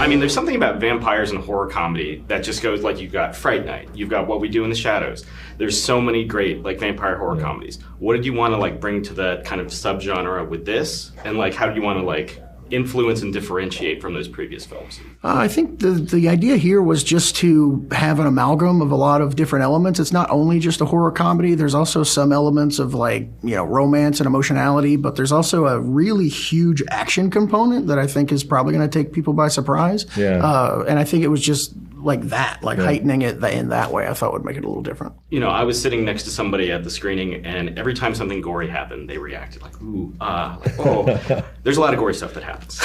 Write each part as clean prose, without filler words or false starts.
I mean, there's something about vampires and horror comedy that just goes like, you've got Fright Night, you've got What We Do in the Shadows. There's so many great like vampire horror comedies. What did you want to like bring to that kind of subgenre with this? And like, how do you want to like influence and differentiate from those previous films? I think the idea here was just to have an amalgam of a lot of different elements. It's not only just a horror comedy. There's also some elements of like, romance and emotionality, but there's also a really huge action component that I think is probably going to take people by surprise. Yeah. And I think it was just like that, heightening it in that way, I thought would make it a little different. I was sitting next to somebody at the screening, and every time something gory happened, they reacted like, ooh, oh. There's a lot of gory stuff that happens.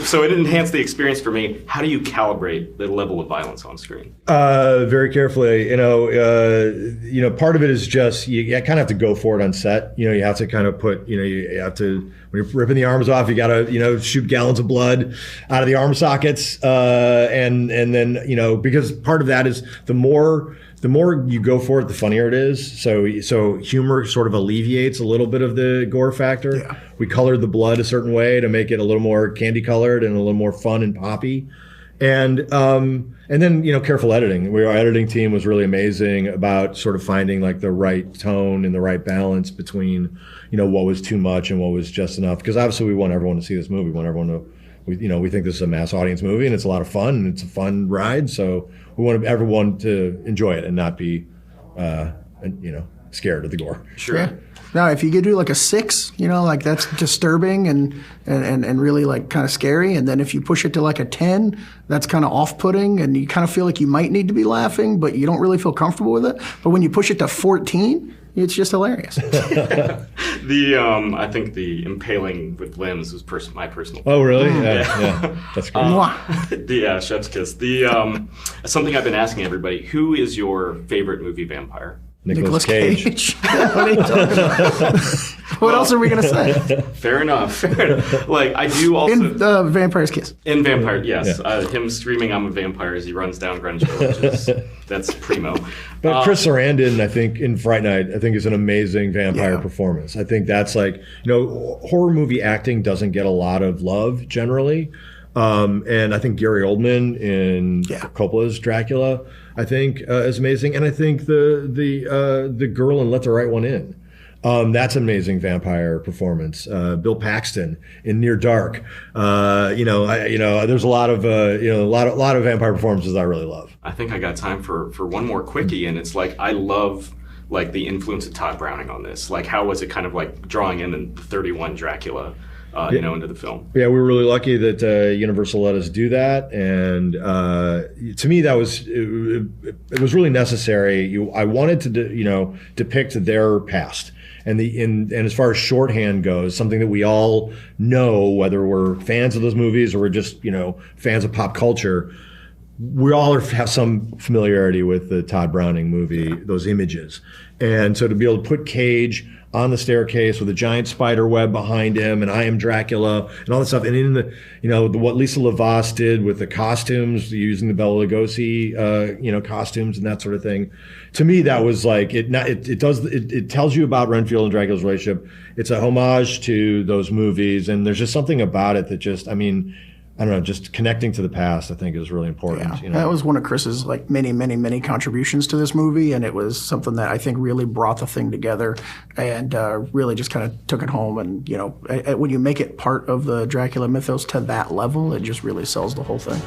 So it enhanced the experience for me. How do you calibrate the level of violence on screen? Very carefully. Part of it is just you kind of have to go for it on set. You have to kind of put, you have to, when you're ripping the arms off, you got to, shoot gallons of blood out of the arm sockets, and then because part of that is the more you go for it, the funnier it is. So humor sort of alleviates a little bit of the gore factor. Yeah. We colored the blood a certain way to make it a little more candy colored and a little more fun and poppy. And then careful editing. Our editing team was really amazing about sort of finding like the right tone and the right balance between what was too much and what was just enough. Because obviously we want everyone to see this movie. We want everyone to. We think this is a mass audience movie and it's a lot of fun and it's a fun ride. So we want everyone to enjoy it and not be, scared of the gore. Sure. Yeah. Now, if you could do like a 6, like that's disturbing and really like kind of scary. And then if you push it to like a 10, that's kind of off-putting and you kind of feel like you might need to be laughing, but you don't really feel comfortable with it. But when you push it to 14, it's just hilarious. I think the impaling with limbs was my personal. Oh, really? Yeah. That's great. The chef's kiss. Something I've been asking everybody: who is your favorite movie vampire? Nicolas Cage. What are you talking about? What else are we going to say? Fair enough. Like, I do also... In Vampire's Kiss. In Vampire, yes. Yeah. Him screaming, "I'm a vampire," as he runs down Greenwich Village. That's primo. But Chris Sarandon, I think, in Fright Night, I think is an amazing vampire performance. I think that's like, horror movie acting doesn't get a lot of love generally. And I think Gary Oldman in Coppola's Dracula, I think is amazing. And I think the girl in Let the Right One In, that's an amazing vampire performance. Bill Paxton in Near Dark. There's a lot of vampire performances I really love. I think I got time for one more quickie, and it's like I love like the influence of Todd Browning on this. Like, how was it kind of like drawing in the 31 Dracula? Into the film. Yeah, we were really lucky that Universal let us do that, and to me, that was it was really necessary. I wanted to depict their past, and as far as shorthand goes, something that we all know, whether we're fans of those movies or we're just fans of pop culture. We all have some familiarity with the Todd Browning movie, those images, and so to be able to put Cage on the staircase with a giant spider web behind him, and I am Dracula, and all that stuff. And in what Lisa Lavas did with the costumes, using the Bela Lugosi, costumes and that sort of thing. To me, that was like it tells you about Renfield and Dracula's relationship. It's a homage to those movies, and there's just something about it that just, I don't know, just connecting to the past, I think, is really important. Yeah. That was one of Chris's like many, many, many contributions to this movie, and it was something that I think really brought the thing together and really just kind of took it home. And when you make it part of the Dracula mythos to that level, it just really sells the whole thing.